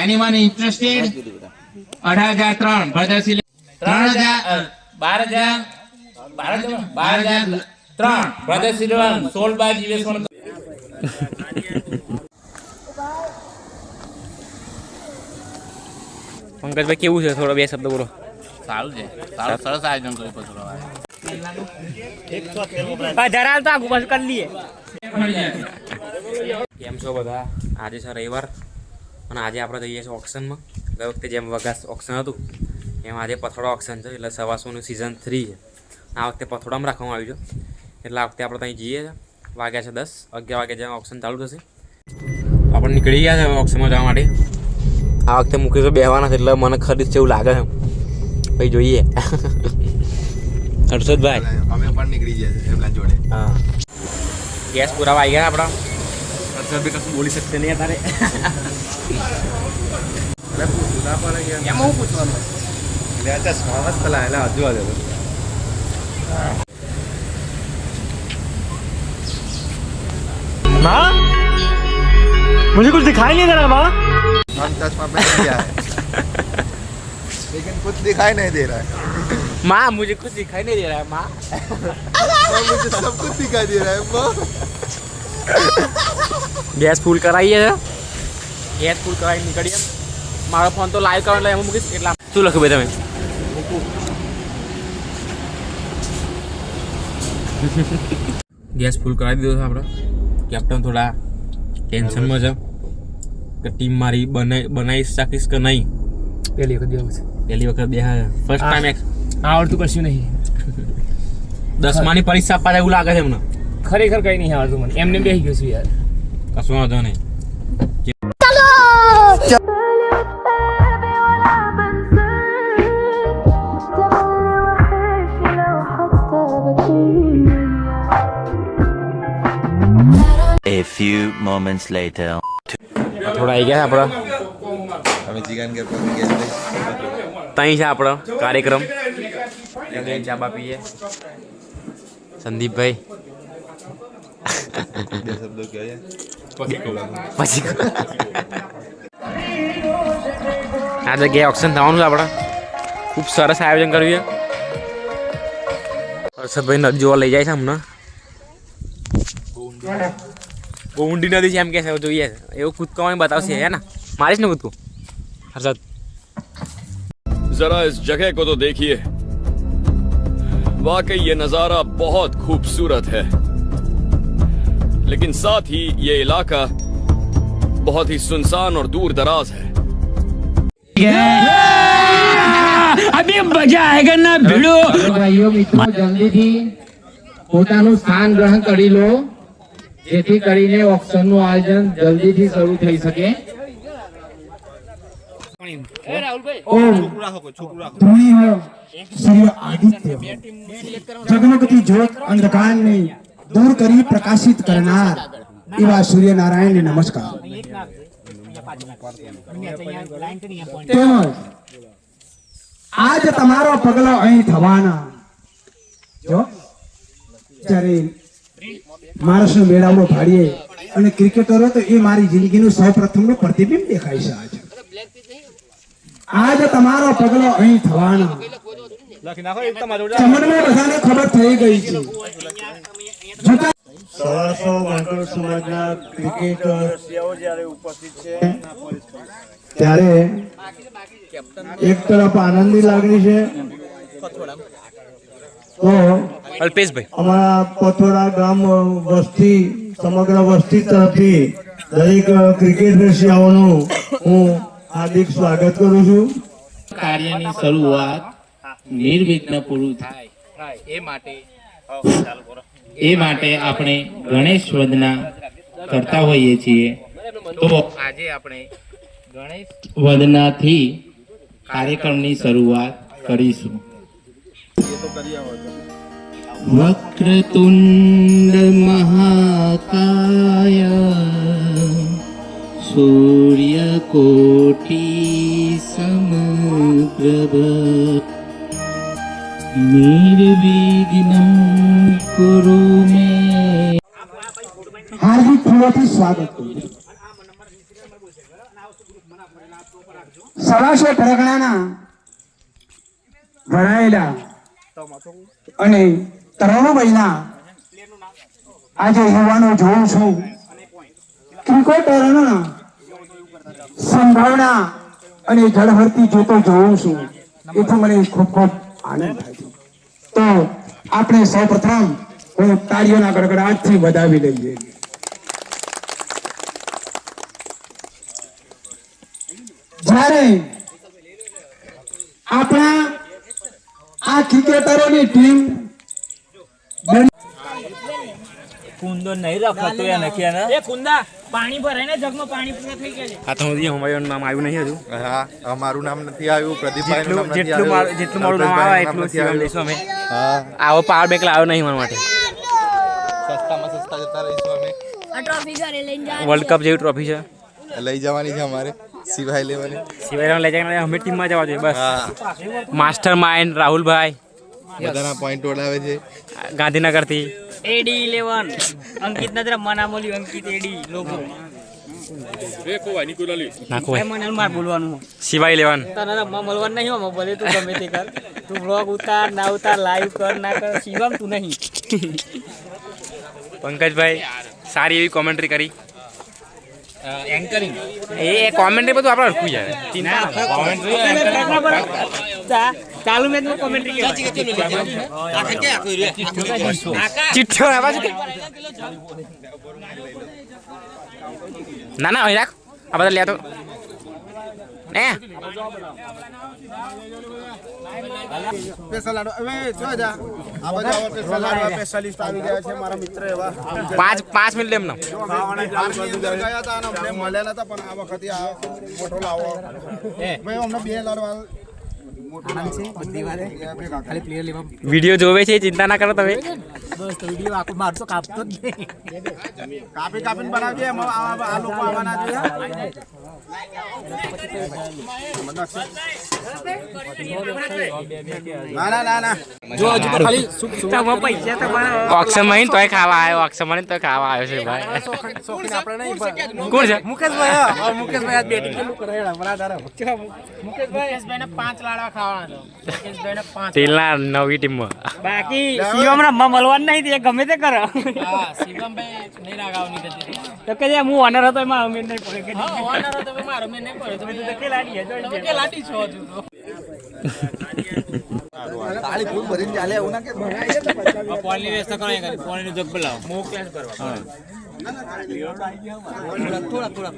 Anyone interested? 18,003 brothers 3,000 12,003 brothers 11 sold by GS one. Pankajbhai કેવું છે થોડો બે શબ્દ બોલો. સારું છે, સારું સરસ આયોજન કર્યું પછી ધરાલ તો આગુ પાછું કરી લઈએ. કેમ છો બધા? આજે છે રવિવાર અને આજે આપણે જઈએ છીએ ઓક્શનમાં. ગઈ વખતે જેમ વગાસ ઓક્શન હતું એમ આજે પથોડા ઓક્શન છે, એટલે સવાસોનું સિઝન 3 છે. આ વખતે પથોડામાં રાખવામાં આવ્યું છે, એટલે આ વખતે આપણે ત્યાં જઈએ છીએ. વાગ્યા છે 10, 11 વાગે જેમ ઓક્શન ચાલુ થશે. આપણે નીકળી ગયા છે ઓક્શનમાં જવા માટે. આ વખતે મુકેશ બેહવાના છે, એટલે મને ખરીદ છે એવું લાગે છે. ભાઈ જોઈએ. હર્ષદભાઈ અમે પણ નીકળી ગયા એમના જોડે. હા, ગેસ પુરાવા આવી ગયા આપણા. હર્ષદભાઈ કશું બોલી શકते નહીં તારે. એમાં હું પૂછવાનું મસ્ત લાયેલા હજુ આજે माँ मुझे कुछ दिखाई नहीं दे रहा माँ. हम चश्मा पहन लिया है लेकिन कुछ दिखाई नहीं दे रहा है. माँ मुझे कुछ दिखाई नहीं दे रहा है माँ. मुझे सब कुछ दिखाई दे रहा है माँ. ગેસ ફૂલ કરાવીએ છે. ગેસ ફૂલ કરાવી નીકળીએ. મારો ફોન તો લાઈવ કરવાનો એટલે એમાં મૂકીશ. એટલા શું લખ્યું ભાઈ તમે? ગેસ ફૂલ કરાવી દીધો છે આપણે. કેપ્ટન થોડા ટેન્શનમાં છે કે ટીમ મારી બનાવી શકીશ કે નહીં. પહેલી વખત બે ફર્સ્ટ ટાઈમ આવડતું કશું નહીં. 10માની પરીક્ષા આપવા એવું લાગે છે એમને. ખરેખર કઈ નહીં આવડતું મને. એમને બેસી ગયું છું યાર. કશું વાંધો નહીં. A few moments later. થોડા આવી ગયા આપણા. અમે જીગાન કે પહોંચી ગયા છે. ત્યાં છે આપણો કાર્યક્રમ. ચા બા પીએ. સંદીપભાઈ બે શબ્દો કહેવાય પછી આ જગ્યાએ ઓક્શન થવાનું છે આપણે. ખૂબ સરસ આયોજન કર્યું છે. હર્ષદભાઈ નદી જોવા લઈ જાય છે હમણાં. બહુ ઊંડી નદી છે એમ કે છે, જોઈએ એવું કૂદકાવાની બતાવશે હે ને. મારીશ ને કૂદકું હર્ષદ? जरा इस जगह को तो देखिए, वाकई ये नजारा बहुत खूबसूरत है, लेकिन साथ ही ये इलाका बहुत ही सुनसान और दूर दराज है. अभी मजा आएगा ना भिड़ो. भाइयों મિત્રો જલ્દીથી પોતાનું સ્થાન ગ્રહણ કરી લો, જેથી કરીને ઓક્શનનું આયોજન જલ્દીથી શરૂ થઈ શકે. सूर्य आदित्य जगमगती ज्योत अंधकार ने दूर करी प्रकाशित करनार एवा सूर्य नारायण ने नमस्कार. તેમજ આજ તમારો પગલો અહીં થવાના જો જ્યારે માણસનો મેળાવડો ભાડીએ અને ક્રિકેટરો તો એ મારી જિંદગીનું સૌપ્રથમનું પ્રતિબિંબ દેખાય છે. आज તમારો પગલો અહીં થવાના ચમનમાં બધાને ખબર થઈ ગઈ છે. 100 વાંકડ સમાજના ક્રિકેટર જ્યારે ઉપસ્થિત છે ત્યારે એક તરફ આનંદની લાગણી છે, તો અલ્પેશભાઈ અમારા પથોડા ગામ વસ્તી સમગ્ર વસ્તી તરફથી દરેક ક્રિકેટ રસિયાઓનું હું હાર્દિક સ્વાગત કરું છું. કાર્યની શરૂઆત નિર્વિઘ્ન પૂરું થાય એ માટે આપણે ગણેશ વંદના કરતા હોઈએ છીએ. તો આજે આપણે ગણેશ વંદનાથી કાર્યક્રમની શરૂઆત કરીશું. વક્રતુંડ મહાકાય सूर्यकोटि समप्रभ निर्विघ्नं कुरु मे. હાર્દિક ફૂલોથી સ્વાગત કરું છું. સવાસો પરગણાના ભણાયેલા અને તરુણભાઈના આજે યુવાનો જોઉં છું ક્રિકેટરોના સંભાવના અને ઝળહળતી જોતો જોઉં છું એથી મને ખૂબ ખૂબ આનંદ થાય છે. તો આપણે સૌપ્રથમ હું તાળીઓના ગડગડાટથી વધાવી લઈએ. જ્યારે આપણા આ ક્રિકેટરોની ટીમ કુંદો નહીં રખાતો એને કે ને એ કુંદા પાણી ભરાય ને જગમાં પાણી પૂરા થઈ ગયા છે. આ તો હજી અમારું નામ આવ્યું નહીં હજુ. હા અમારું નામ નથી આવ્યું, પ્રદીપભાઈનું નામ નથી જેટલું આવ્યું, જેટલું મારું નામ આવે એટલું શિવમ લઈશું અમે. હા આવો પાવર બેંક લાવ્યો નહીં મારા માટે. સસ્તામાં સસ્તા જતા રહીશું અમે. આ ટ્રોફી ઘરે લઈને જા. વર્લ્ડ કપ જેવી ટ્રોફી છે. લઈ જવાની છે અમારે, સિવાય લેવાની. સિવાય લઈ જાય અમે ટીમમાં જવા જોઈએ બસ. હા માસ્ટર માઇન્ડ રાહુલભાઈ બધાના પોઈન્ટ ઓળાવે છે. ગાંધીનગરથી. એડી 11 અંકિત નજર મના મોલી અંકિત એડી લોગો નાખો મને માર બોલવાનું સિવાય લેવાનું. તને રમવા મળવાનું નહીં હો ભલે તું ગમે તે કર તું વ્લોગ ઉતાર ના ઉતાર લાઈવ કર ના કર શિવમ તું નહીં. પંકજભાઈ સારી એવી કોમેન્ટ્રી કરી. એન્કરિંગ એ કોમેન્ટ્રી બધું આપણે હરખું જાય. ચાલુ મેચમાં કોમેન્ટ્રી ચિઠ્ઠીઓ આવા છે ના ના અહીં રાખ આ બધા લે તો ને પાંચ મિનિટ એમને વિડીયો જોવે છે ચિંતા ના કરો તમે. વિડીયો આખો મારતો કાપતો જ નહીં કાપી કાપીને બનાવજે, આ લોકો આવવાના છે. ના ના ના જો હજુ તો ખાલી સુખતા પૈસા તમારા ઓક્શન માં તોય ખાવા આવ્યો, ઓક્શન માં તોય ખાવા આવ્યો છે ભાઈ. શોખીન આપણે નહીં કોણ છે? મુકેશભાઈ. મુકેશભાઈ આજ બેટિંગ કેટલું કરાયેલા બરાબર. મુકેશભાઈને 5 લાડવા ખાવાના છે. મુકેશભાઈને 5 તેલના નવી ટીમમાં બાકી શિવમ રમવા મળવાનું નહીં તે ગમે તે કરે. હા શિવમભાઈ નહીં રાગાવની થતી તો કે હું ઓનર હતો એમાં અમે નહીં પડે કે ઓનર હતો મારો મેં નહીં પડે તો બધું તો કે લાડી હે જો કે લાડી છો હજુ તો તાળી ફૂલ ભરીને ચાલે એવું ના કે પાણીની વ્યવસ્થા કરો કરી પાણીનું જગ બોલાવો મોકલેસ કરવા થોડા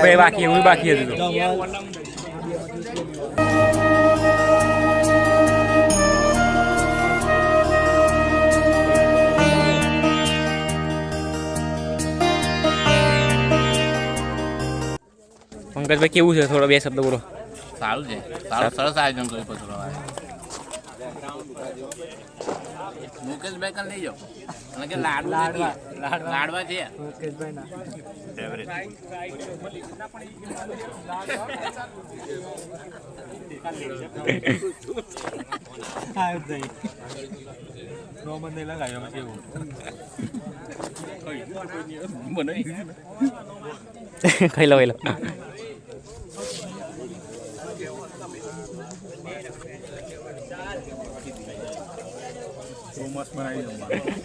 ભાઈ બાકી એવું બાકી હતું. પંકજભાઈ કેવું છે? થોડો બે શબ્દ બોલો. સારું છે, સારું સરસ આયોજન કર્યું પથરો. મુકેશભાઈ કાલ લઈ જાઓ અને કે લાડવા છે ખાઈ લો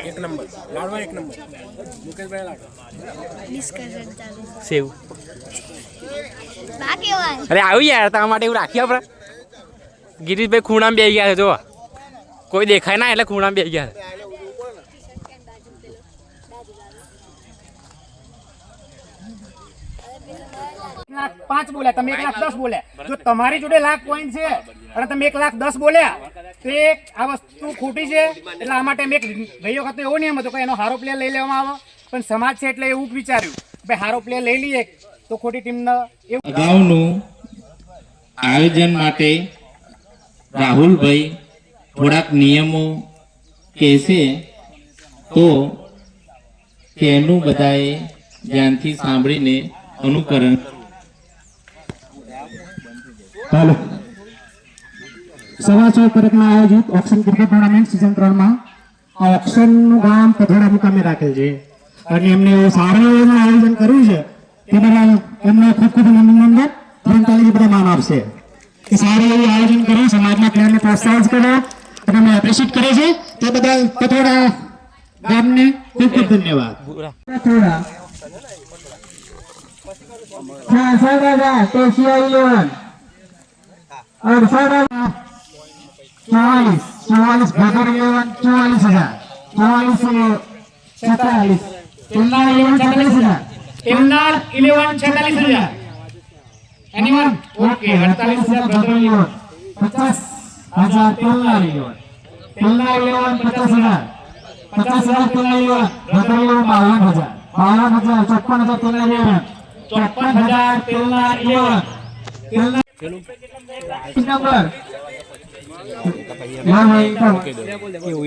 એક નંબર લાડવા એક નંબર મુકેશભાઈ લાડવા ડિસ્કશન ચાલુ સેવ. બાકી હોય અરે આવ્યું યાર તમારા માટે એવું રાખીએ આપણે. ગિરીશભાઈ ખૂણામાં બેસી ગયા છે જો, કોઈ દેખાય ના એટલે ખૂણામાં બેસી ગયા છે. 5 બોલ્યા તમે 1,10,000 બોલ્યા. જો તમારી જોડે લાખ પોઈન્ટ છે અને તમે 1,10,000 બોલ્યા તો આ વસ્તુ ખોટી છે. એટલે આ માટે મેં ગઈ વખતે એવો નિયમ હતો કે એનો હારો પ્લેયર લઈ લેવામાં આવે, પણ સમાજ છે એટલે એવું વિચાર્યું ભાઈ હારો પ્લેયર લઈ લઈએ તો ખોટી ટીમને એવું અગાઉનું આયોજન માટે રાહુલભાઈ થોડાક નિયમો કહેશે તો તેનું બધાએ ધ્યાનથી સાંભળીને અનુકરણ ચાલો સવાસો તારીખના આયોજિત ઓક્શન ક્રિકેટ ટુર્નામેન્ટ સિઝન 3 માં આ ઓક્શનનું ગામ પથોડા મુકામે રાખેલ છે અને એમને સારું એવું આયોજન કર્યું છે તે બદલ એમને ખૂબ ખૂબ અભિનંદન. 3 તારીખે બધા માન આપશે કે સારું એવું આયોજન કર્યું, સમાજના પ્લેયરને પ્રોત્સાહિત કરે અને અમે એપ્રિશિએટ કરે છે તે બદલ પથોડા ગામને ખૂબ ખૂબ ધન્યવાદ. પથોડા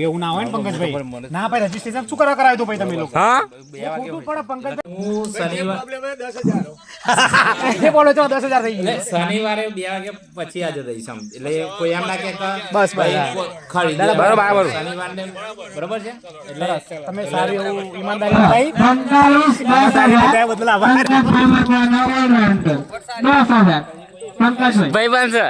એવું ના હોય ને પંકજભાઈ, ના ભાઈ રજીસ્ટ્રેશન શું કરવા કરાવ્યું ભાઈ તમે લોકો? ખોટું પડે પંકજભાઈ. બોલો છો 10,000 થઈ ગયું. શનિવારે 2 વાગે પછી આજે રહીશ એટલે કોઈ એમ લાગે કે બસ ખરીદી બરાબર શનિવારને બરોબર છે એટલે તમે સારું એવું ઈમાનદારી ભાઈ બદલાવ ભાઈ બનશે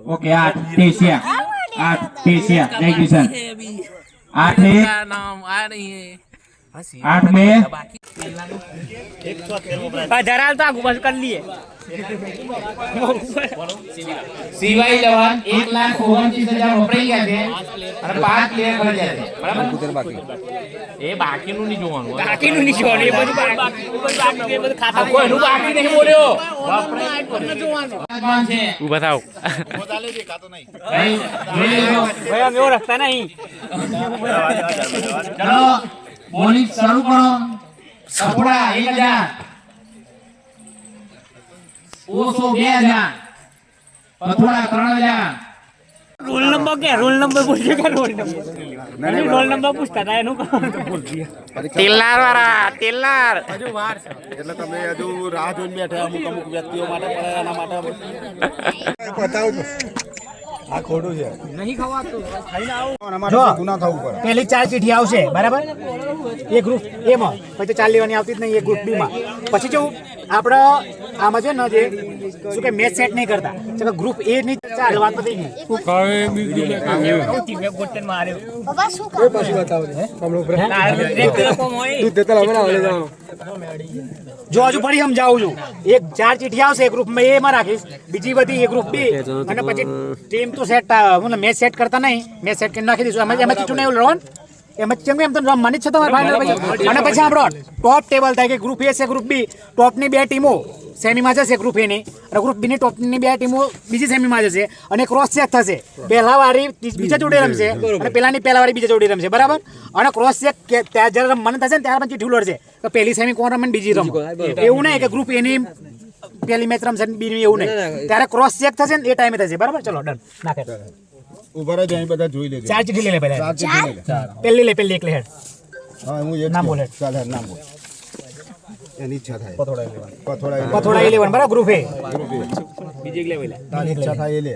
ઓકે 8 પેશિયા 8 પેશિયા જય કિશન 8 ધરાલ તો આગુ પાછું કરી લઈએ. સિવાય જવાન 1,29,000 વપરાઈ ગયા છે અને 5 પ્લેયર ભરી ગયા છે બરાબર. એ બાકીનું નહીં જોવાનું બાકીનું નહીં જોવાનું, એ બધું ખાતા કોઈનું બાકી નહીં બોલ્યો છે ઉભા થાવ ભાઈ અમે એવો રખતા નહીં. ચલો બોલિંગ શરૂ કરો. કપડા 1,000, ઓસો 2,000, પથોડા 3,000. રોલ નંબર કે રોલ નંબર પૂછે કે રોલ નંબર પૂછતા હતા એનું તિલનાર વાળા તિલનાર એટલે તમે હજુ રાહ જોઈને બેઠા અમુક વ્યક્તિઓ માટે પણ એના માટે આ ખોટું છે. જો ગુના થવું પડે. પહેલી 4 ચીઠી આવશે બરાબર, એ ગ્રુપ એ માં પછી તો 4 લેવાની આવતી જ નહીં, એ ગ્રુપ બી માં. પછી જો આપણે આમાં છે ને જે શું કે મેચ સેટ નહીં કરતા, ગ્રુપ એ નહીં ચાલે વાત પતી ગઈ. પપ્પા શું કામ? જો હજુ ફરી સમજાવું છું, એક 4 ચીઠી આવશે ગ્રુપમાં એ માં રાખીશ, બીજી બધી એ ગ્રુપ બી, અને પછી ટીમ તો સેટ મતલબ મેચ સેટ કરતા નહીં, મેચ સેટ કરી નાખી દઈશું. એમાં ચીઠું નહીં રોન એમ એમ તો રમવાની જ છે તમારે ફાઇનલ પછી. અને પછી આપણો ટોપ ટેબલ થાય કે ગ્રુપ એ છે ગ્રુપ બી, ટોપની 2 ટીમો સેમીમાં જશે ગ્રુપ એ ની, અને ગ્રુપ બી ની ટોપની 2 ટીમો બીજી સેમીમાં જશે, અને ક્રોસ ચેક થશે. પહેલા વાળી બીજા જોડે રમશે અને પેલાની પહેલા વાળી બીજા જોડે રમશે બરાબર. અને ક્રોસ ચેક ત્યાં જ્યારે રમવાનું થશે ને ત્યારે પણ ચીઠું લડશે કે પહેલી સેમી કોણ રમે બીજી રમ. એવું નહીં કે ગ્રુપ એની પહેલી મેચ રમશે બી એવું નહીં, ત્યારે ક્રોસ ચેક થશે ને એ ટાઈમે થશે બરાબર. ચલો ડન નાખે ઉભા રહી જાય બધા જોઈ લેજો. 4 ચીઠી લે પહેલા, 4 ચીઠી લે. પહેલી લે પહેલી એકલે હેડ હા હું એક નામ બોલે. ચાલ હેડ નામ બોલ. એની ઈચ્છા થાય પથોડા 11 બરાબર ગ્રુપ એ બીજી એક લેવલ તારી ઈચ્છા થાય એ લે.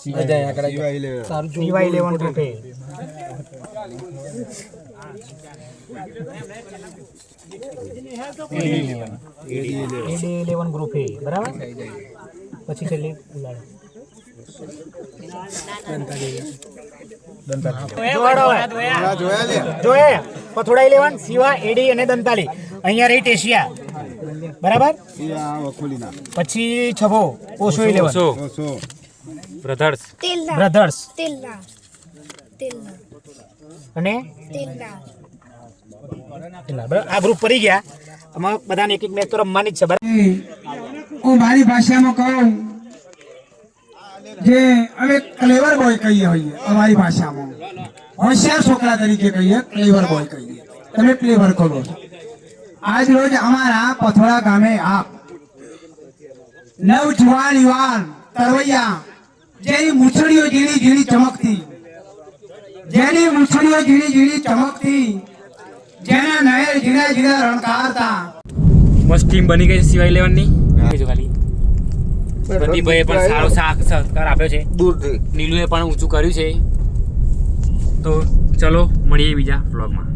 સીવાય 11 ગ્રુપ એ એડી 11 ગ્રુપ એ બરાબર. પછી છેલ્લી ઉલાડો જોઈએ પથોડા 11 સીવા એડી અને દંતાલી. અહીંયા રહી ટેશિયા બરાબર. પછી છભો ઓશો 11 બ્રધર્સ બ્રધર્સ તેલના અને તેલના બરાબર. આ ગ્રુપ પડી ગયા, આમાં બધાને એક એક મેચ તો રમવાની જ છે બરાબર. હું મારી ભાષામાં કહું જે અમે ક્લેવર બોય કહીએ હોઈએ અમારી ભાષામાં હોશિયાર છોકરા તરીકે કહીએ ક્લેવર બોય કહીએ તમે ક્લેવર કરો છો આજ રોજ અમારા પથોડા ગામે આપ નવજુવાન યુવાન તરવૈયા જેની મૂછડીઓ ઝીણી ઝીણી ચમકતી જેની મૂછડીઓ ઝીણી ઝીણી ચમકતી જેના નયન ઝીણા ઝીણા રણકારતા મસ્ત ટીમ બની ગઈ છે સિવાય લેવનની જો ખાલી પ્રદીપભાઈએ પણ સારો સહકાર આપ્યો છે દૂરથી નીલુએ પણ ઊંચું કર્યું છે તો ચલો મળીએ બીજા વ્લોગમાં